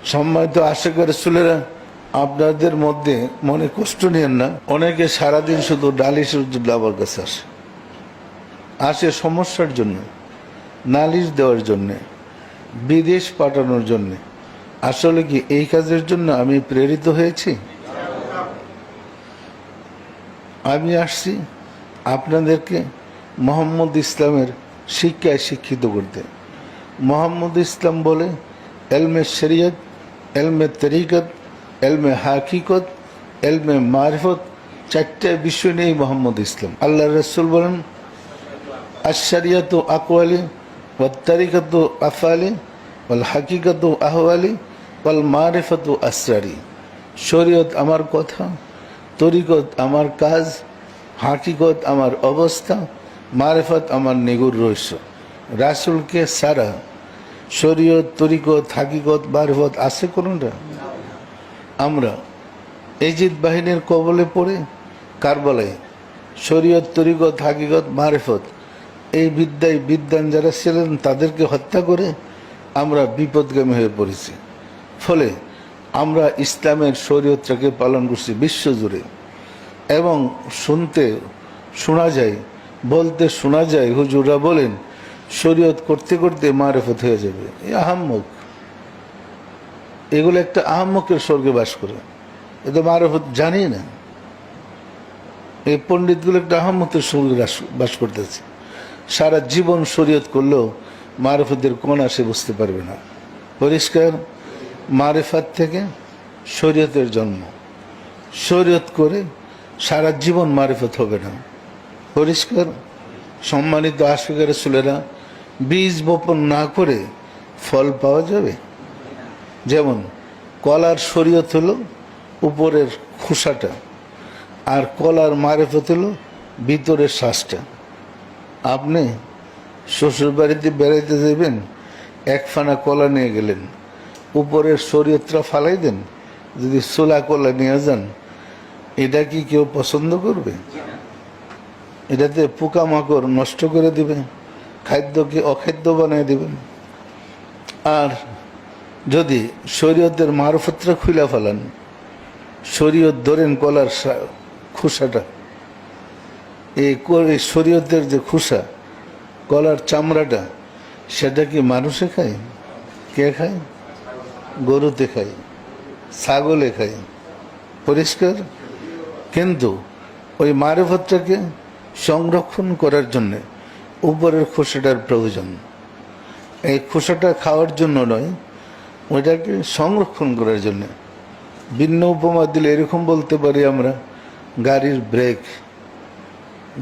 সম্মানিত আশিক রাসূলেরা, আপনাদের মধ্যে মনে কষ্ট নিয়েন না। অনেকে সারাদিন শুধু নালিশের জন্য আমার কাছে আসে সমস্যার জন্য, নালিশ দেওয়ার জন্যে, বিদেশ পাঠানোর জন্যে। আসলে কি এই কাজের জন্য আমি প্রেরিত হয়েছি? আমি আসছি আপনাদেরকে মোহাম্মদ ইসলামের শিক্ষায় শিক্ষিত করতে। মোহাম্মদ ইসলাম বলে এলমে শরিয়ত, এলমে তরিকত, এলমে হাকিকত, এলমে মারিফত, চারটে বিষয় নিয়েই মোহাম্মদ ইসলাম। আল্লাহ রসুল বলেন আশ-শরিয়তু আকওয়ালি ওয়াত তরিকতু আফআলি ওয়াল হাকিকতু আহওয়ালি ওয়াল মারিফতু আসরারি। শরীয়ত আমার কথা, তরিকত আমার কাজ, হাকিকত আমার অবস্থা, মারিফত আমার নিগুড় রহস্য। রাসূলকে সারা শরীয়ত, তরিকত, হাকিকত, মারিফত আছে কোনটা? আমরা এজিদ বাহিনীর কবলে পড়ে কারবালায় শরীয়ত, তরিকত, হাকিকত, মারিফত এই বিদ্বান যারা ছিলেন তাদেরকে হত্যা করে আমরা বিপদগামী হয়ে পড়েছি। ফলে আমরা ইসলামের শরীয়তটাকে পালন করছি বিশ্বজুড়ে। এবং শোনা যায়, বলতে শোনা যায়, হুজুররা বলেন শরীয়ত করতে করতে মারিফত হয়ে যাবে। এই আহাম্মক, এগুলো একটা আহাম্মকের স্বর্গে বাস করে, এ তো মারিফত জানি না। এই পণ্ডিতগুলো একটা আহাম্মকের স্বর্গে বাস করতেছে। সারা জীবন শরীয়ত করলেও মারিফতের কোন আসে বুঝতে পারবে না। পরিষ্কার, মারিফত থেকে শরীয়তের জন্ম। শরীয়ত করে সারা জীবন মারিফত হবে না। পরিষ্কার। সম্মানিত আশিক রাসূলেরা, বীজ বপন না করে ফল পাওয়া যাবে? যেমন কলার শরীয়ত হলো উপরের খোসাটা, আর কলার মারিফত হলো ভিতরের শ্বাসটা। আপনি শ্বশুর বাড়িতে বেড়াইতে যাবেন, এক ফানা কলা নিয়ে গেলেন, উপরের শরীয়তটা ফালাই দেন, যদি ছোলা কলা নিয়ে যান, এটা কি কেউ পছন্দ করবে? এটাতে পোকামাকড় নষ্ট করে দিবে, খাদ্যকে অখাদ্য বানিয়ে দিবেন। আর যদি শরীয়তের মারফতটা খুলে ফেলান, শরীয়ত ধরেন কলার খোসাটা, এই শরীয়তের যে খোসা, কলার চামড়াটা, সেটা কি মানুষে খায়? কে খায়? গরুতে খায়, ছাগলে খায়। পরিষ্কার। কিন্তু ওই মারিফতটাকে সংরক্ষণ করার জন্য উপরের খোসাটার প্রয়োজন। এই খোসাটা খাওয়ার জন্য নয়, ওইটাকে সংরক্ষণ করার জন্য। ভিন্ন উপমা দিলে এরকম বলতে পারি আমরা, গাড়ির ব্রেক।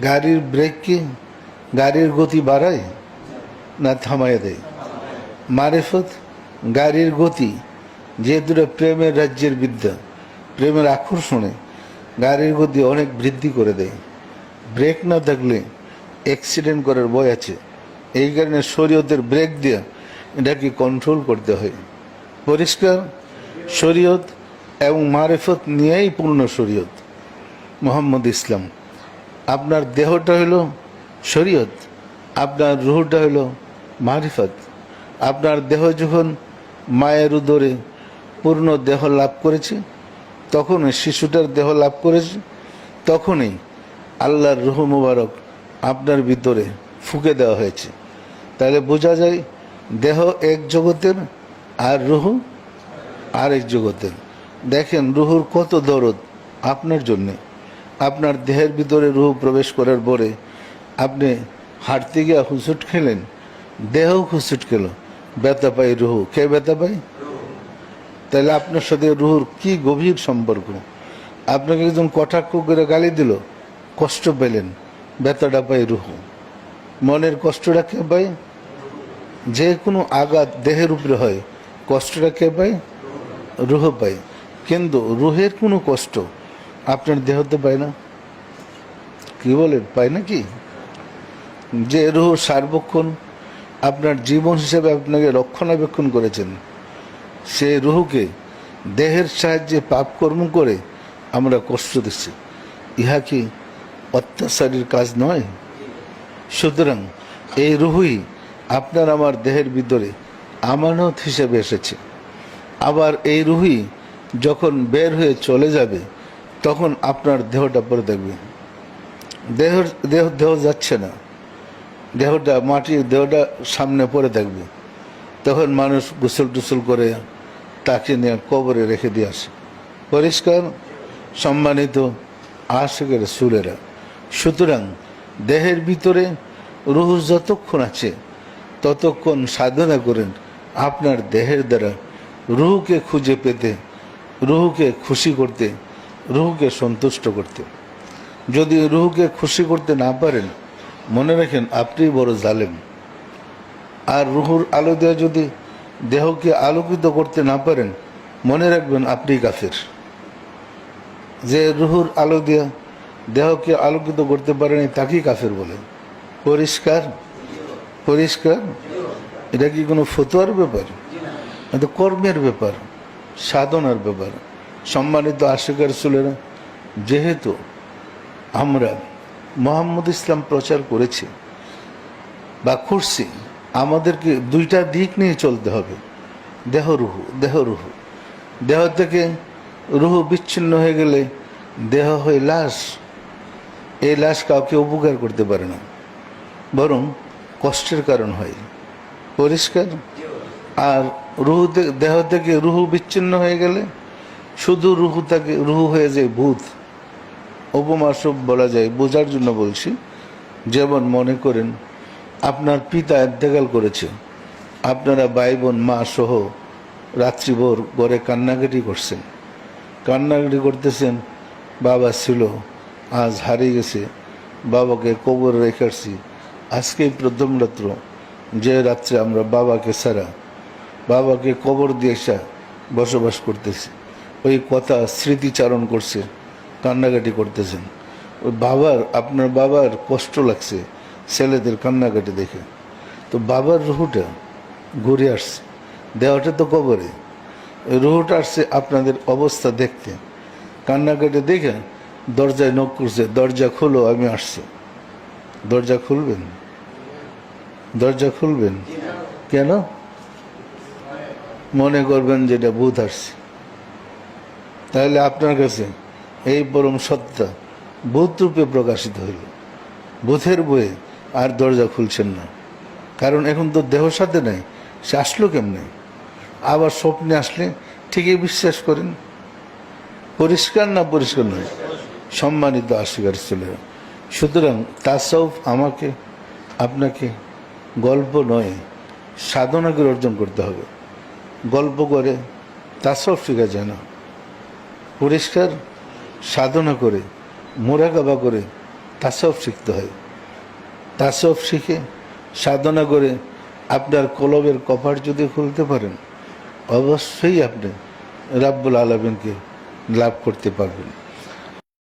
গাড়ির ব্রেক কি গাড়ির গতি বাড়ায় না থামায় দেয়? মারিফত গাড়ির গতি, যেহেতু প্রেমের রাজ্যের বিদ্যা, প্রেমের আকর্ষণে গাড়ির গতি অনেক বৃদ্ধি করে দেয়। ব্রেক না থাকলে অ্যাক্সিডেন্ট করার ভয় আছে। এই কারণে শরীয়তের ব্রেক দিয়ে এটাকে কন্ট্রোল করতে হয়। পরিষ্কার। শরীয়ত এবং মারিফত নিয়েই পূর্ণ শরীয়ত মোহাম্মদ ইসলাম। আপনার দেহটা হলো শরীয়ত, আপনার রুহটা হলো মারিফত। আপনার দেহ যখন মায়ের উদরে পূর্ণ দেহ লাভ করেছে, তখনই শিশুটার দেহ লাভ করেছে, তখনই আল্লাহর রুহ মুবারক আপনার ভিতরে ফুঁকে দেওয়া হয়েছে। তাহলে বোঝা যায় দেহ এক জগতের আর রুহ আরেক জগতের। দেখেন রুহুর কত দরদ আপনার জন্যে। আপনার দেহের ভিতরে রুহ প্রবেশ করার পরে আপনি হাঁটতে গিয়ে হুঁচট খেলেন, দেহ হুঁচট খেল, ব্যথা পায় রুহু। কে ব্যথা পায়? তাহলে আপনার সাথে রুহুর কি গভীর সম্পর্ক। আপনাকে একজন কটাক্ষ করে গালি দিল, কষ্ট পেলেন, ব্যথাটা পায় রুহু। মনের কষ্টটা কে পায়? যে কোনো আঘাত দেহের উপরে হয়, কষ্টটা কে পায়? রুহ পায়। কিন্তু রুহের কোনো কষ্ট আপনার দেহতে পায় না। কি বলেন, পায় না কি? যে রুহ সার্বক্ষণ আপনার জীবন হিসেবে আপনাকে রক্ষণাবেক্ষণ করেছেন, সে রুহকে দেহের সাহায্যে পাপ কর্ম করে আমরা কষ্ট দিচ্ছি। ইহা কি অত্যাচারীর কাজ নয়? সুতরাং এই রুহুই আপনার আমার দেহের ভিতরে আমানত হিসেবে এসেছে। আবার এই রুহই যখন বের হয়ে চলে যাবে তখন আপনার দেহটা পরে থাকবে। দেহ দেহ দেহ যাচ্ছে না, দেহটা মাটির দেহটা সামনে পড়ে থাকবে। তখন মানুষ গোসল টুসল করে তাকে নিয়ে কবরে রেখে দিয়ে আসে। পরিষ্কার? সম্মানিত আশিকের রাসূলেরা, সুতরাং দেহের ভিতরে রূহ যতক্ষণ আছে ততক্ষণ সাধনা করেন আপনার দেহের দ্বারা রূহকে খুঁজে পেতে, রূহকে খুশি করতে, রূহকে সন্তুষ্ট করতে। যদি রূহকে খুশি করতে না পারেন, মনে রাখেন আপনি বড় জালেম। আর রূহুর আলো দেওয়া যদি দেহকে আলোকিত করতে না পারেন, মনে রাখবেন আপনি কাফের। যে রূহুর আলো দিয়া দেহকে আলোকিত করতে পারেনি তাকেই কাফের বলে। পরিষ্কার? পরিষ্কার? এটা কি কোনো ফতোয়ার ব্যাপার? এটা কর্মের ব্যাপার, সাধনার ব্যাপার। সম্মানিত আশিকের রাসূলেরা, যেহেতু আমরা মুহাম্মদ ইসলাম প্রচার করেছি বা করছি, আমাদেরকে দুইটা দিক নিয়ে চলতে হবে। দেহ রুহু, দেহ রুহু। দেহ থেকে রুহু বিচ্ছিন্ন হয়ে গেলে দেহ হয় লাশ। এই লাশ কাউকে উপকার করতে পারে না, বরং কষ্টের কারণ হয়। পরিষ্কার? আর রুহু দেহ থেকে রুহু বিচ্ছিন্ন হয়ে গেলে শুধু রুহু থাকে, রুহু হয়ে যায় ভূত। উপমা সব বলা যায়, বোঝার জন্য বলছি। যেমন মনে করেন আপনার পিতা ইন্তেকাল করেছে, আপনারা ভাই বোন মা সহ রাত্রিভর ঘরে কান্নাকাটি করছেন, কান্নাকাটি করতেছেন। বাবা ছিল, আজ হারিয়ে গেছে, বাবাকে কবরে রেখে আসছি। আজকেই প্রথম রাত্র যে রাত্রে আমরা বাবাকে ছাড়া, বাবাকে কবর দিয়ে এসে বসবাস করতেছি। ওই কথা স্মৃতিচারণ করছে, কান্নাকাটি করতেছেন। ওই বাবার, আপনার বাবার কষ্ট লাগছে ছেলেদের কান্নাকাটি দেখে। তো বাবার রুহুটা ঘুরে আসছে, দেহটা তো কবরে, ওই রুহুটা আসছে আপনাদের অবস্থা দেখতে। কান্নাকাটি দেখে দরজায় নক করছে, দরজা খুলো, আমি আসছি। দরজা খুলবেন? দরজা খুলবেন কেন? মনে করবেন যেটা ভূত আসছে। তাহলে আপনার কাছে এই পরম সত্তা ভূত রূপে প্রকাশিত হইল। ভূতের বয়ে আর দরজা খুলছেন না, কারণ এখন তো দেহ সাথে নাই। সে আসলো কেমনে? আবার স্বপ্নে আসলে ঠিকই বিশ্বাস করেন। পরিষ্কার না পরিষ্কার নয়? সম্মানিত আশিকার ছেলেরা, সুতরাং তাসাউফ আমাকে আপনাকে গল্প নয়, সাধনা করে অর্জন করতে হবে। গল্প করে তাসাউফ শেখা যায় না। পরিষ্কার? সাধনা করে, মুরাকাবা করে তাসাউফ শিখতে হয়। তাসাউফ শিখে সাধনা করে আপনার কলবের কপাট যদি খুলতে পারেন, অবশ্যই আপনি রাব্বুল আলামিনকে লাভ করতে পারবেন।